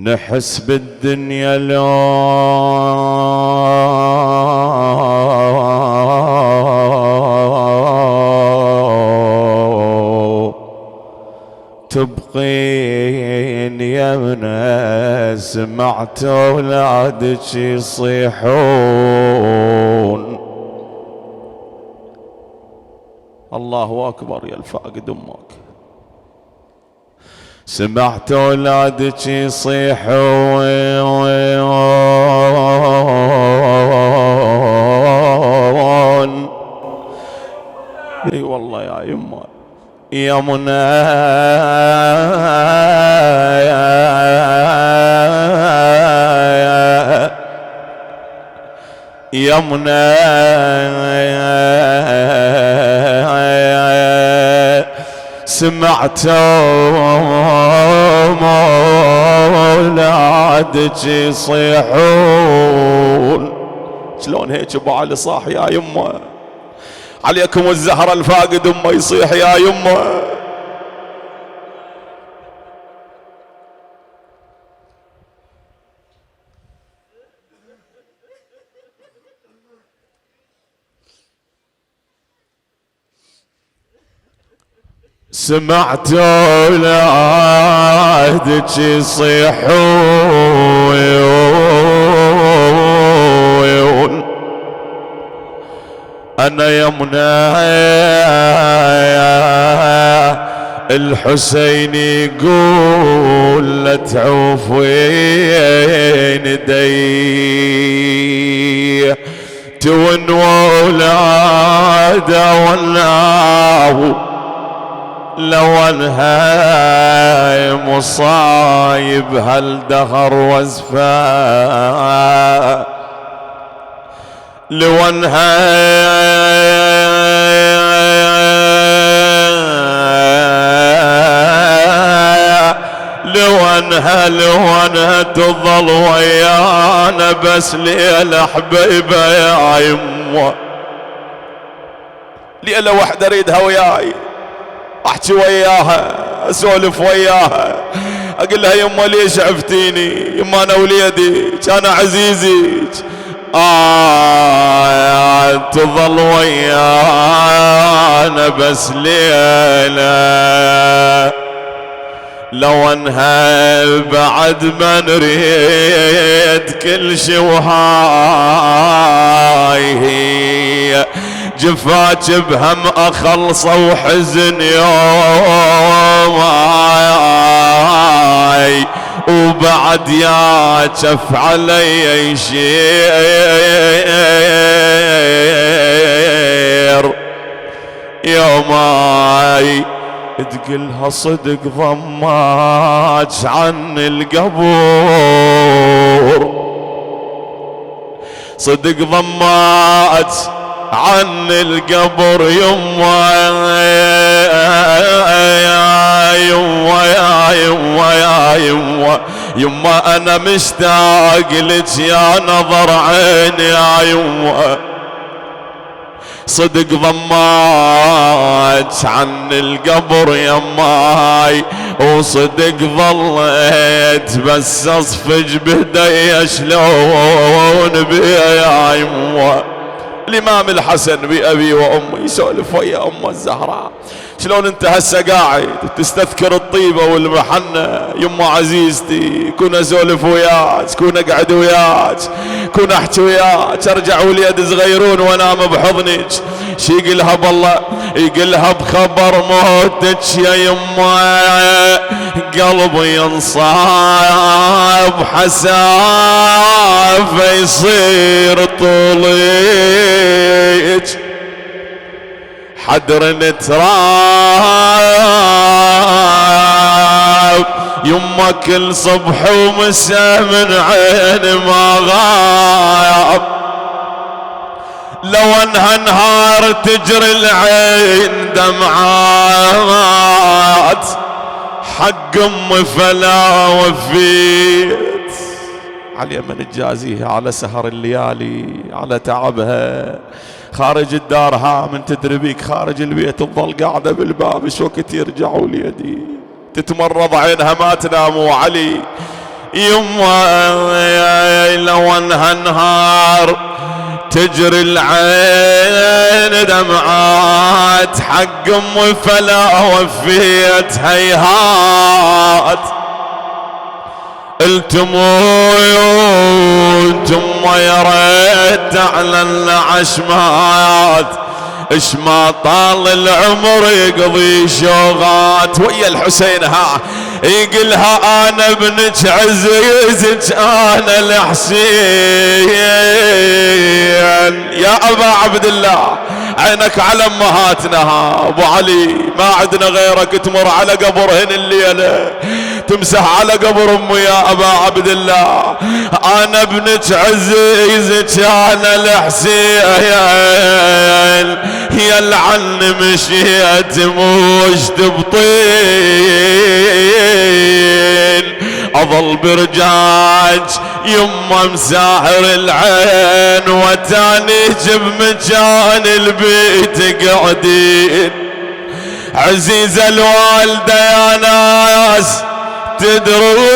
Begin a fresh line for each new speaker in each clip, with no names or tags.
نحس بالدنيا لو تبقين يمنا، سمعت اولادك يصيحون. الله اكبر يا الفاقد امك. سمعت اولادك يصيحون اي والله يا يمه يا منى يا منى سمعت اولادك يصيحون. شلون هيك ابو علي صاح يا يمه؟ عليكم الزهره الفاقد امه يصيح يا يمه. سمعت اولادك يصيحون انا يمنى الحسين يقول لا تعوفين دي تون وولاده والله لو انهاي مصايب هالدهر وازفا لو انها تظل ويانا بس ليلة حبيبة يا يمه. ليلة وحدة اريدها وياي، احكي وياها اسولف وياها، اقول لها يمه ليش عفتيني؟ يمه انا وليدك انا عزيزك تظل ويانا بس ليلة لو انها بعد ما نريد كل شي وهاي هي جفاك بهم اخلصه وحزن يوم وبعد يا جف علي يشير يوماي تقلها صدق ضماج عن القبور، صدق ضماج عن القبر يما يما يا يما يا يما يما انا مشتاق لك يا نظر عيني يا يما. صدق ضماج عن القبر يماي وصدق ظليت بس اصفج بهدي شلون بيا يا يما. الامام الحسن بأبي وامي يسولف ويا امه الزهراء شلون انت هسه قاعد تستذكر الطيبه والمحنه يما عزيزتي، كون اسولف وياك، كون اقعد وياك، كون احكي وياك، ارجع وليد صغيرون وانام بحضنك. شي يقلها بالله يقلها بخبر موتك يا يما قلبي ينصاب حسافه يصير طوليك حدر نتراب يما كل صبح ومساء من عين ما غاب لو انها نهار تجري العين دمعات حق امي فلا وفيت. على من تجازيها على سهر الليالي على تعبها خارج الدار من تدري بيك خارج البيت تظل قاعدة بالباب شو وقت يرجعوا ليدي تتمرض عينها ما تنام. وعلي يما لو انها نهار تجري العين دمعات حق امي فلا وفيت هيهات. انتم يا ريت تعلن عشمات اش ما طال العمر يقضي شوغات. ويا الحسين ها يقلها انا ابنك عزيزك انا الحسين يا ابا عبد الله عينك على امهاتنا ها ابو علي ما عندنا غيرك تمر على قبرهن الليله تمسح على قبر امي يا ابا عبد الله. انا ابنك عزيزك انا الحسين يا العن مشيت موش تبطين اظل برجاج يما مساهر العين وتاني جب مكان البيت قاعدين. عزيزة الوالدة يا ناس تدرون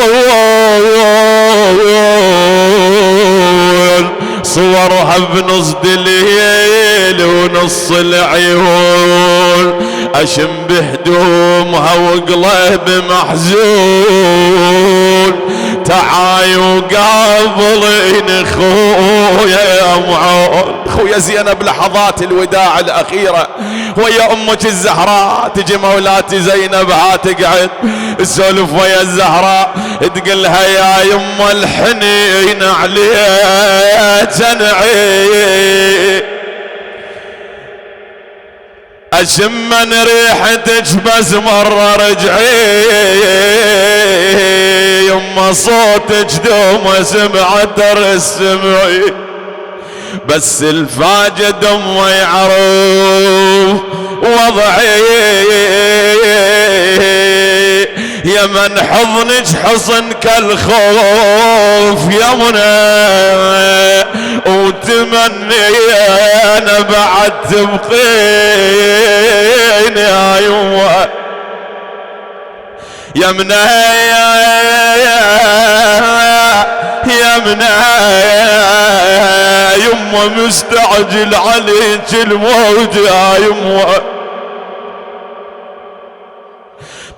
صورها بنص الليل ونص العيون اشم بهدومها وقلب محزون. تعاي وقابلين خويا يا معون خويا زينب لحظات الوداع الاخيره ويا امك الزهراء تجي مولاتي زينب ها تقعد السولف ويا الزهراء تقلها يا يما الحنين عليك انعي اشم من ريحتك بس مرة رجعي يما صوتك دوم سمعت السمعي بس الفاجد ما يعرف وضعي يا من حضنك حصن كالخوف يا منى وتمني انا بعد تبقين يا يما يا منى يا منى يما مستعجل عليك الموت يا يما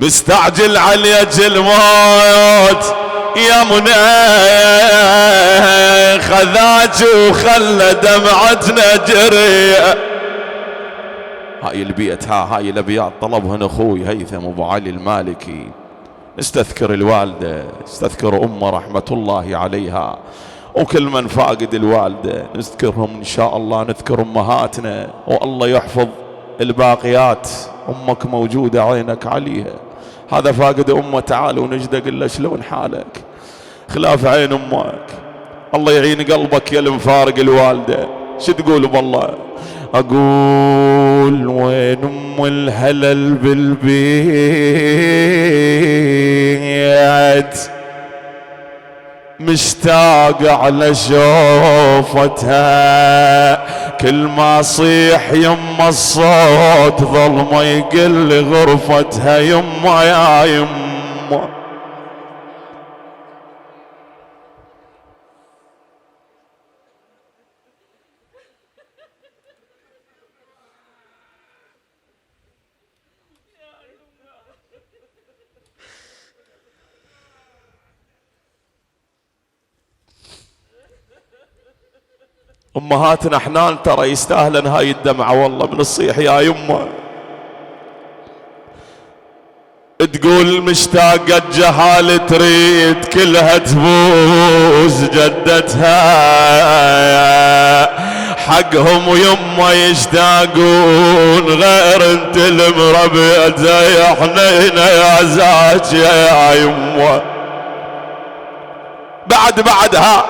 مستعجل عليك الموت يا منى خذاك وخلى دمعتنا جرية. هاي البيت هاي الابيات طلبهن اخوي هيثم ابو علي المالكي. نستذكر الوالدة نستذكر امه رحمة الله عليها وكل من فاقد الوالدة نذكرهم ان شاء الله نذكر امهاتنا والله يحفظ الباقيات. امك موجودة عينك عليها هذا فاقد امه تعال ونجده قل له شلون حالك خلاف عين امك الله يعين قلبك يا المفارق الوالدة. شو تقول بالله؟ اقول وين ام الهلل بالبيت مشتاق على شوفتها كل ما صيح يما الصوت ظل ما يقل غرفتها يما يا يما. امهاتنا حنان ترى يستاهلن هاي الدمعة والله من الصيح يا يمه. تقول مشتاقة جهال تريد كلها تبوز جدتها حقهم ويما يشتاقون غير انت المربيت زي حنينة يا زاكية يا يما. بعدها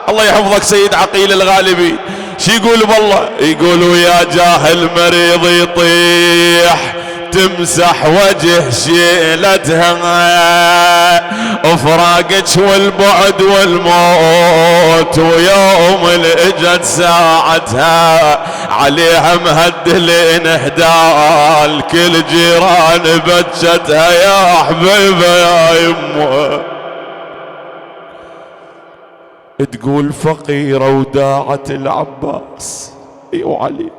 الله يحفظك سيد عقيل الغالبي شي يقول بالله يقولوا يا جاهل مريض يطيح تمسح وجه شيلتها افراقك والبعد والموت ويوم الاجت ساعتها عليها مهدلين اهدال كل جيران بجتها يا حبيبه يا يمه. تقول فقيرة وداعت العباس. ايوه علي.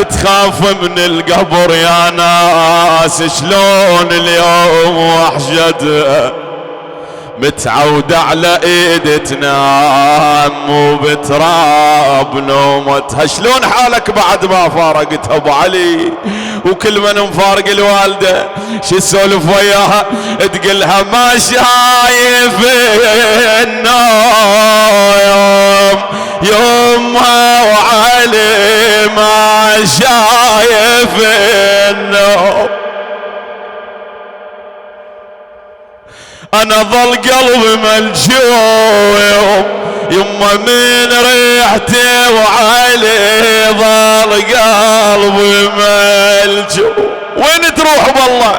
تخاف من القبر يا ناس شلون اليوم وحشتها، متعودة على ايد تنام وبتراب نومتها. شلون حالك بعد ما فارقتها ابو علي؟ وكل من مفارق الوالدة شو تسولف وياها؟ تقلها ما شايف النوم يومها وعلي ما شايف النوم. انا ظل قلبي ملجوم يما من ريحتي وعلي ظل قلبي ملجوم. وين تروح والله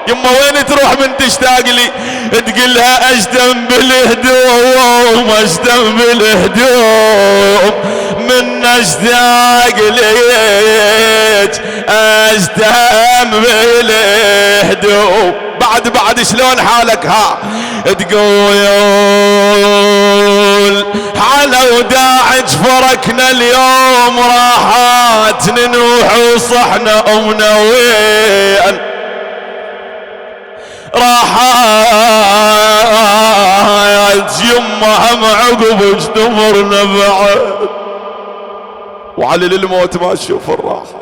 يما وين تروح من تشتاق لي؟ تقلها اشتم بالهدوم اشتم بالهدوم من اشتاق ليك اشتم بالهدوم. بعد شلون حالك؟ ها تقول على وداعج فرقنا اليوم راحات ننوح وصحنا ومنوين راحات يما هم عقب اجتمرنا بعد وعلي للموت ما تشوف الراحة.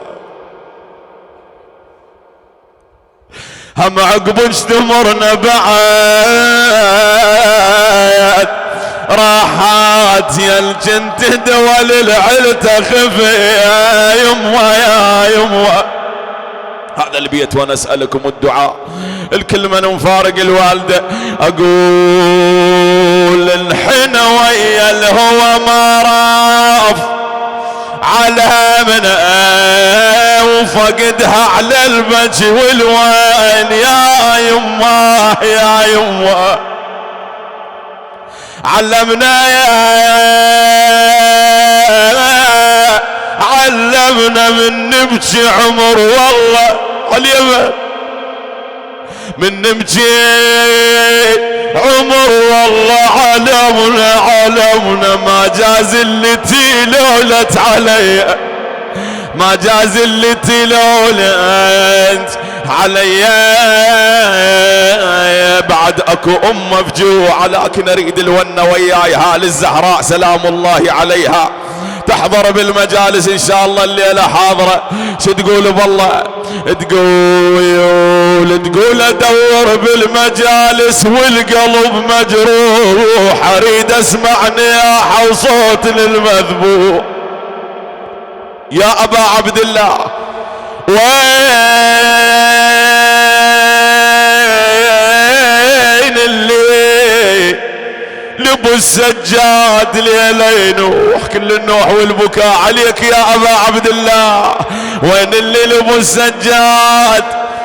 هم عقب اجتمرنا بعد راحات يا الجنت دول العلت خفي يا يما يا يما. هذا البيت وانا اسألكم الدعاء الكل من مفارق الوالدة اقول الحين ويا الهوى ما راف على منه وفقدها على البجي والوين يا يما يا يما. علمنا من نبكي عمر والله اليمن من نبكي عمر والله علمنا ما جاز اللي تلولت علي ما جاز اللي تلولت علي. بعد اكو امه بجوع لكن اريد الونه وياي هال الزهراء سلام الله عليها تحضر بالمجالس ان شاء الله الليله حاضره. شو تقول بالله؟ تقول ادور بالمجالس والقلب مجروح اريد اسمع نياحه وصوت للمذبوح. يا ابا عبد الله وين اللي لبو السجاد ليلة ينوح كل النوح والبكاء عليك يا ابا عبد الله. وين اللي لبو السجاد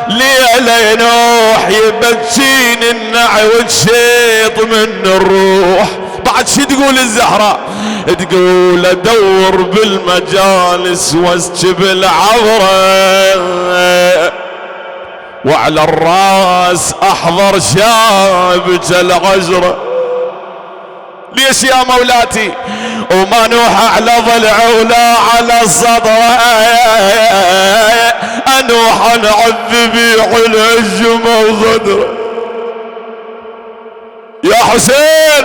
ليلة ينوح يبكين النعي وتشيط من الروح. بعد شي تقول الزهراء؟ تقول ادور بالمجالس واسجب العبره وعلى الراس احضر شابك العجره. ليش يا مولاتي؟ وما نوح على ضلع ولا على الصدر انوح نعذبي على الجمى وغدره. يا حسين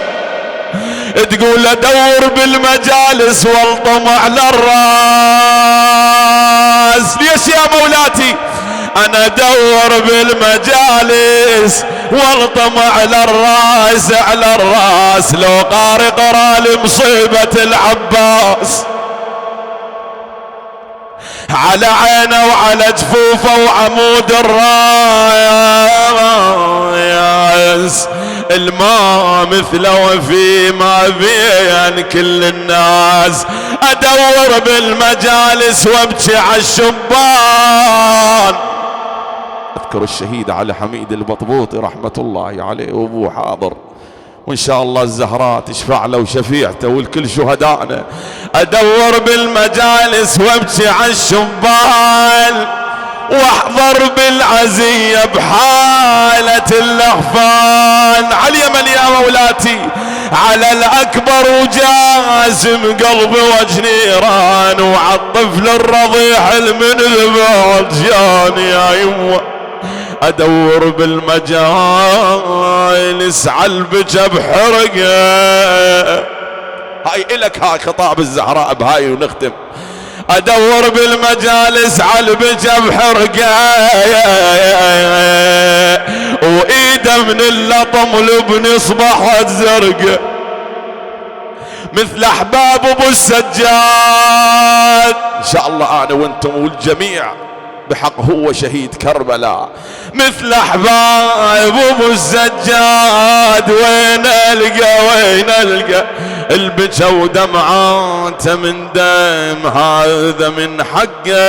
تقول ادور بالمجالس والطم على الراس. ليش يا مولاتي؟ انا ادور بالمجالس والطم على الراس على الراس لو قارئ قرا لمصيبة العباس على عينه وعلى جفوفه وعمود الراس الماء مثله وفي ما بين كل الناس. ادور بالمجالس وابكي على الشبان. اذكر الشهيد علي حميد البطبوطي رحمة الله عليه وابوه حاضر وان شاء الله الزهراء تشفع له وشفيعته والكل شهدائنا. ادور بالمجالس وابكي على الشبان واحضر بالعزية بحالة الاغفال. على اليمن يا مولاتي على الأكبر وجازم قلبي وجنيران، وعالطفل الرضيع من البعد جاني يا يمه. ادور بالمجالس عالبجا بحرقه، هاي الك هاي خطاب الزهراء بهاي ونختم. ادور بالمجالس عالبجا بحرقه، وايده من اللطم لبني اصبحت زرقه، مثل احباب ابو السجاد. ان شاء الله انا وانتم والجميع بحق هو شهيد كربلاء، مثل احباب ابو السجاد. وين القى البكا ودمعاته من دم، هذا من حقه